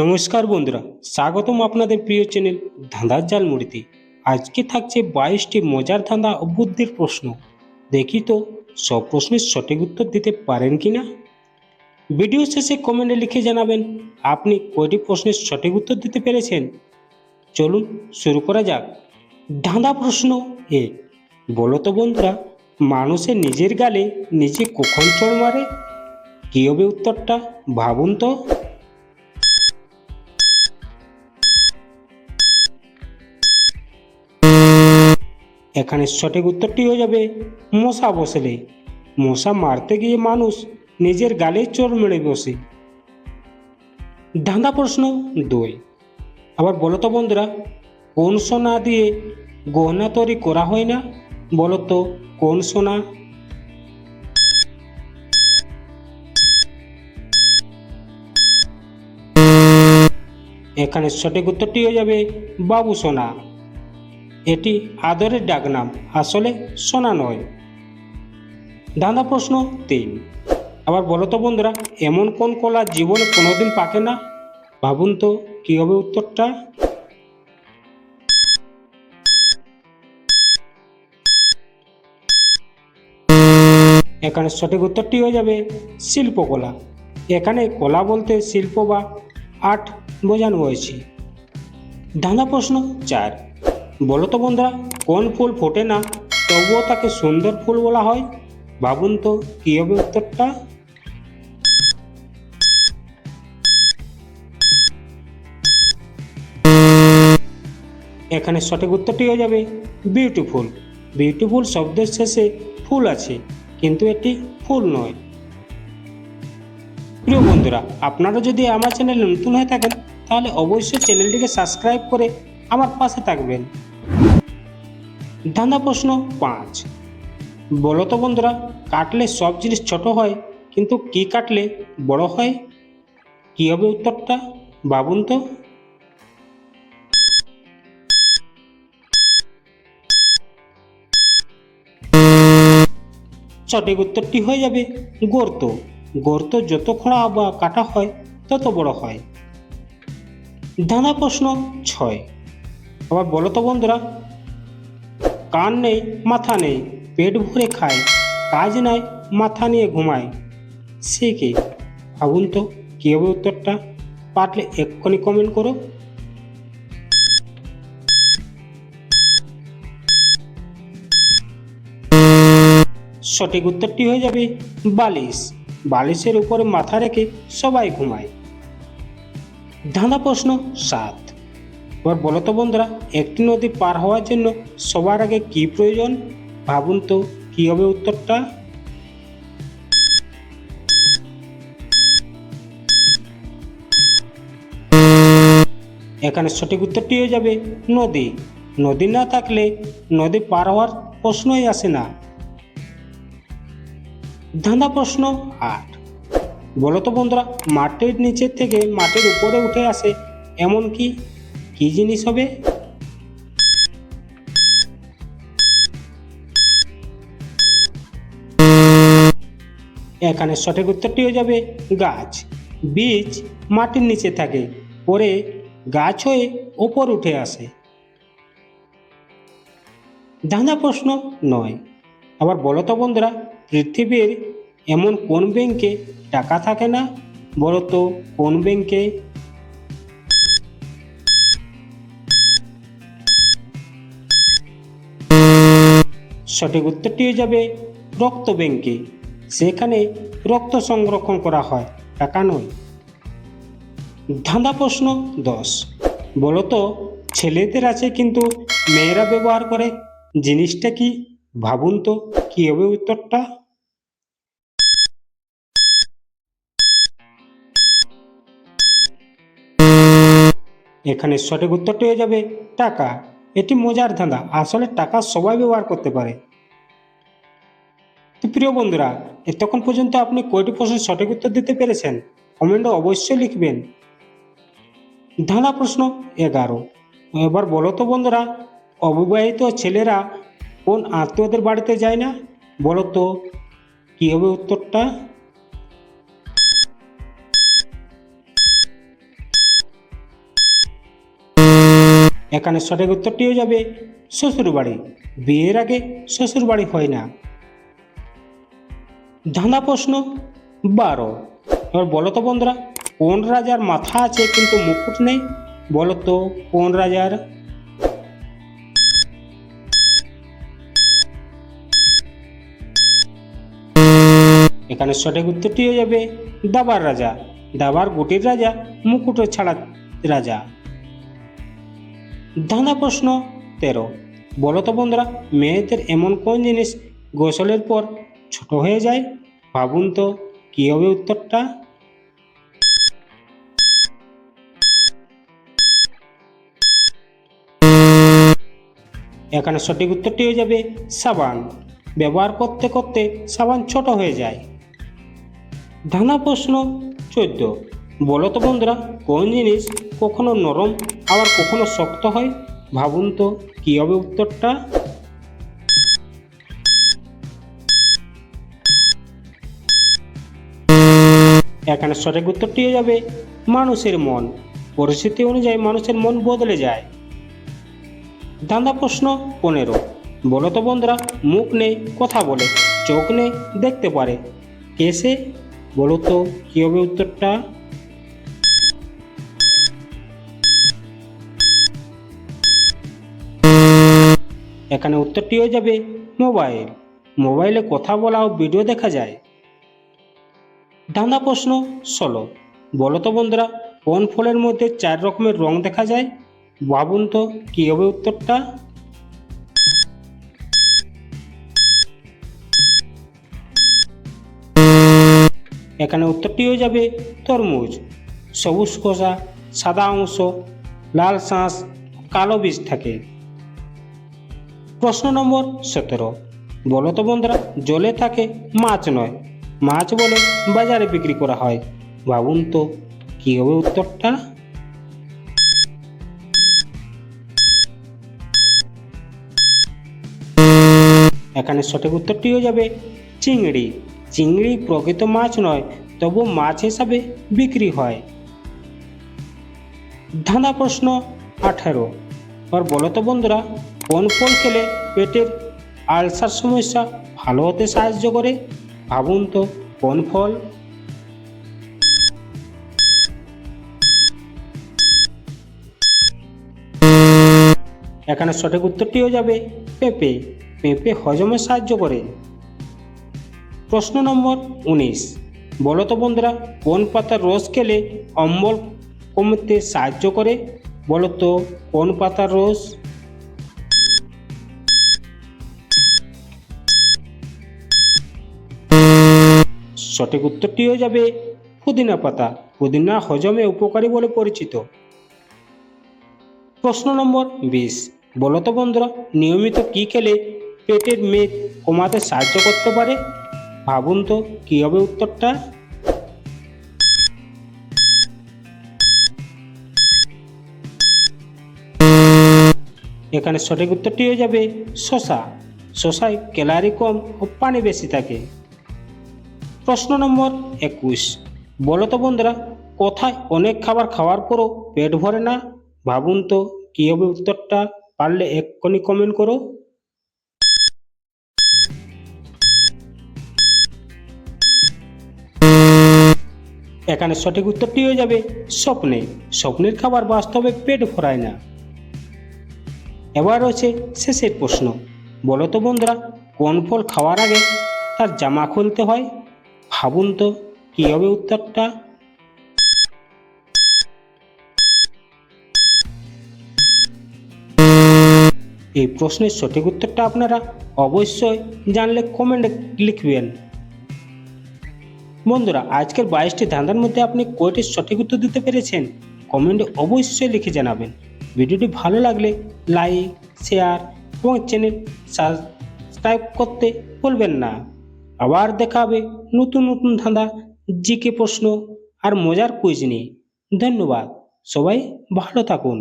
নমস্কার বন্ধুরা, স্বাগতম আপনাদের প্রিয় চ্যানেল ধাঁধার জালমুড়িতে। আজকে থাকছে 22টি মজার ধাঁধা ও বুদ্ধির প্রশ্ন। দেখি তো সব প্রশ্নের সঠিক উত্তর দিতে পারেন কিনা। ভিডিও শেষে কমেন্টে লিখে জানাবেন আপনি কয়টি প্রশ্নের সঠিক উত্তর দিতে পেরেছেন। চলুন শুরু করা যাক। ধাঁধা প্রশ্ন 1, বলো তো বন্ধুরা, মানুষের নিজের গালে নিজে কখন চড় মারে? কী হবে উত্তরটা, ভাবুন তো। এখানে সঠিক উত্তরটি হয়ে যাবে মশা বসলে। মশা মারতে গিয়ে মানুষ নিজের গালে চড় মেরে বসে। ধাঁধা প্রশ্ন 2, আবার বলো তো বন্ধুরা, কোন সোনা দিয়ে গহনা তৈরি করা হয় না? বলো তো কোন সোনা। এখানে সঠিক উত্তরটি হয়ে যাবে বাবু সোনা। এটি আদরের ডাকনাম, আসলে সোনা নয়। ধাঁধা প্রশ্ন 3, আবার বলো তো বন্ধুরা, এমন কোন কলা জীবনে কোনোদিন পাকে না? ভাবুন তো কি হবে উত্তরটা। এখানে সঠিক উত্তরটি হয়ে যাবে শিল্পকলা। এখানে কলা বলতে শিল্প বা আর্ট বোঝানো হয়েছে। ধাঁধা প্রশ্ন 4, বলো তো বন্ধুরা, কোন ফুল ফোটে না তবুও তাকে সুন্দর ফুল বলা হয়? ভাবুন তো কি হবে উত্তরটা। এখানে সঠিক উত্তরটি হয়ে যাবে বিউটিফুল। বিউটিফুল শব্দের শেষে ফুল আছে, কিন্তু এটি ফুল নয়। প্রিয় বন্ধুরা, আপনারা যদি আমার চ্যানেলে নতুন হয়ে থাকেন তাহলে অবশ্যই চ্যানেলটিকে সাবস্ক্রাইব করে আমার পাশে থাকবেন। ধাঁধা প্রশ্ন 5, বলো তো বন্ধুরা, কাটলে সব জিনিস ছোট হয় কিন্তু কি কাটলে বড় হয়? কি হবে উত্তরটা, ভাবুন তো। সঠিক উত্তরটি হয়ে যাবে গর্ত। গর্ত যত খোঁড়া বা কাটা হয় তত বড় হয়। ধাঁধা প্রশ্ন 6, আবার বলো তো বন্ধুরা, কান নেই মাথা নেই, পেট ভরে খায়, কাজ নাই মাথা নিয়ে ঘুমায়, সে কে? ভাবুন তো কি হবে উত্তরটা, পারলে এক্ষুনি কমেন্ট করো। সঠিক উত্তরটি হয়ে যাবে বালিশ। বালিশের উপরে মাথা রেখে সবাই ঘুমায়। ধাঁধা প্রশ্ন 7, এবার বলো তো বন্ধুরা, একটি নদী পার হওয়ার জন্য সবার আগে কি প্রয়োজন? ভাবুন তো কি হবে উত্তরটা। এখানে সঠিক উত্তরটি হয়ে যাবে নদী। নদী না থাকলে নদী পার হওয়ার প্রশ্নই আসে না। ধাঁধা প্রশ্ন 8, বলো তো বন্ধুরা, মাটির নিচে থেকে মাটির উপরে উঠে আসে এমন কি জিনিস হবে? এখানে সঠিক উত্তরটি হয়ে যাবে গাছ। বীজ মাটির নিচে থাকে, পরে গাছ হয়ে ওপর উঠে আসে। ধাঁধা প্রশ্ন 9, আবার বলো তো বন্ধুরা, পৃথিবীর এমন কোন ব্যাংকে টাকা থাকে না? বলো তো কোন ব্যাংকে। সঠিক উত্তরটি হয়ে যাবে রক্ত ব্যাংকে। সেখানে রক্ত সংরক্ষণ করা হয়, টাকা নয়। ধাঁধা প্রশ্ন 10, বলো তো, ছেলেদের আছে কিন্তু মেয়েরা ব্যবহার করে, জিনিসটা কি? ভাবুন তো কি হবে উত্তরটা। এখানে সঠিক উত্তরটি হয়ে যাবে টাকা। এটি মজার ধাঁধা, আসলে টাকা সবাই ব্যবহার করতে পারে। তো প্রিয় বন্ধুরা, এতক্ষণ পর্যন্ত আপনি কয়টি প্রশ্নের সঠিক উত্তর দিতে পেরেছেন কমেন্টে অবশ্যই লিখবেন। ধাঁধা প্রশ্ন 11, এবার বলো তো বন্ধুরা, অবিবাহিত ছেলেরা কোন আত্মীয়দের বাড়িতে যায় না? বলো তো কি হবে উত্তরটা। এখানে সঠিক উত্তরটি হয়ে যাবে শ্বশুরবাড়ি। বিয়ের আগে শ্বশুরবাড়ি হয় না। ধাঁধা প্রশ্ন 12। এবার বলো তো বন্ধুরা, কোন রাজার মাথা আছে কিন্তু মুকুট নেই? বলো তো কোন রাজার? এখানে সঠিক উত্তরটি হয়ে যাবে দাবার রাজা। দাবার গুটির রাজা, মুকুটের ছাড়া রাজা। ধাঁধা প্রশ্ন 13। বলো তো বন্ধুরা, মেয়েদের এমন কোন জিনিস গোসলের পর ছোট হয়ে যায়? ভাবুন তো কি হবে উত্তরটা। এখানে সঠিক উত্তরটি হয়ে যাবে সাবান। ব্যবহার করতে করতে সাবান ছোট হয়ে যায়। ধাঁধা প্রশ্ন 14। বলো তো বন্ধুরা, কোন জিনিস কখনো নরম আবার কখনো শক্ত হয়? ভাবুন তো কি হবে উত্তরটা। এখানে সঠিক উত্তরটি হয়ে যাবে মানুষের মন। পরিস্থিতি অনুযায়ী মানুষের মন বদলে যায়। ধাঁধা প্রশ্ন 15। বলো তো বন্ধুরা, মুখ নেই কথা বলে, চোখ নেই দেখতে পারে, কে সে? বলো তো কি হবে উত্তরটা। এখানে উত্তরটি হয়ে যাবে মোবাইল। মোবাইলে কথা বলা ও ভিডিও দেখা যায়। ধাঁধা প্রশ্ন 16। বলো তো বন্ধুরা, কোন ফলের মধ্যে 4 রকমের রং দেখা যায়? ভাবুন তো কি হবে উত্তরটা। এখানে উত্তরটি হয়ে যাবে তরমুজ। সবুজ খোসা, সাদা অংশ, লাল শাঁস, কালো বীজ থাকে। প্রশ্ন নম্বর 17। বলো তো বন্ধুরা, জলে থাকে মাছ নয়, মাছ বলে বাজারে বিক্রি করা হয়। ভাবুন তো কি হবে উত্তরটা। এখানে সঠিক উত্তরটি হয়ে যাবে চিংড়ি। চিংড়ি প্রকৃত মাছ নয়, তবু মাছ হিসাবে বিক্রি হয়। ধাঁধা প্রশ্ন 18। আর বলো তো বন্ধুরা, কোন ফল খেলে পেটের আলসার সমস্যা ভালো হতে সাহায্য করে? ভাবুন তো কোন ফল। এখানে সঠিক উত্তরটি হয়ে যাবে পেঁপে। পেঁপে হজমে সাহায্য করে। প্রশ্ন নম্বর 19। বলো তো বন্ধুরা, কোন পাতার রস খেলে অম্বল কমতে সাহায্য করে? বলো তো কোন পাতার রস। সঠিক উত্তরটি হয়ে যাবে পুদিনা পাতা। পুদিনা হজমে উপকারী বলে পরিচিত। প্রশ্ন নম্বর 20। বলো তো বন্ধুরা, নিয়মিত কি খেলে পেটের মেদ কমাতে সাহায্য করতে পারে? ভাবুন তো কি হবে উত্তরটা। এখানে সঠিক উত্তরটি হয়ে যাবে শসা। শসায় ক্যালারি কম ও পানি বেশি থাকে। প্রশ্ন নম্বর 21। বলো তো বন্ধুরা, কোথায় অনেক খাবার খাওয়ার পরও পেট ভরে না? ভাবুন তো কি হবে উত্তরটা। পারলে এক্ষুনি কমেন্ট করো। এখানে সঠিক উত্তরটি হয়ে যাবে স্বপ্নে। স্বপ্নের খাবার বাস্তবে পেট ভরায় না। এবার রয়েছে শেষের প্রশ্ন। বলো তো বন্ধুরা, কোন ফল খাওয়ার আগে তার জামা খুলতে হয়? ভাবুন তো কি হবে উত্তরটা। এই প্রশ্নের সঠিক উত্তরটা আপনারা অবশ্যই জানলে কমেন্টে লিখবেন। বন্ধুরা, আজকের 22টি ধাঁধার মধ্যে আপনি কয়টি সঠিক উত্তর দিতে পেরেছেন কমেন্টে অবশ্যই লিখে জানাবেন। ভিডিওটি ভালো লাগলে লাইক, শেয়ার এবং চ্যানেল সাবস্ক্রাইব করতে ভুলবেন না। আবার দেখা হবে নতুন নতুন ধাঁধা, জিকে প্রশ্ন আর মজার কুইজ নিয়ে। ধন্যবাদ। সবাই ভালো থাকুন।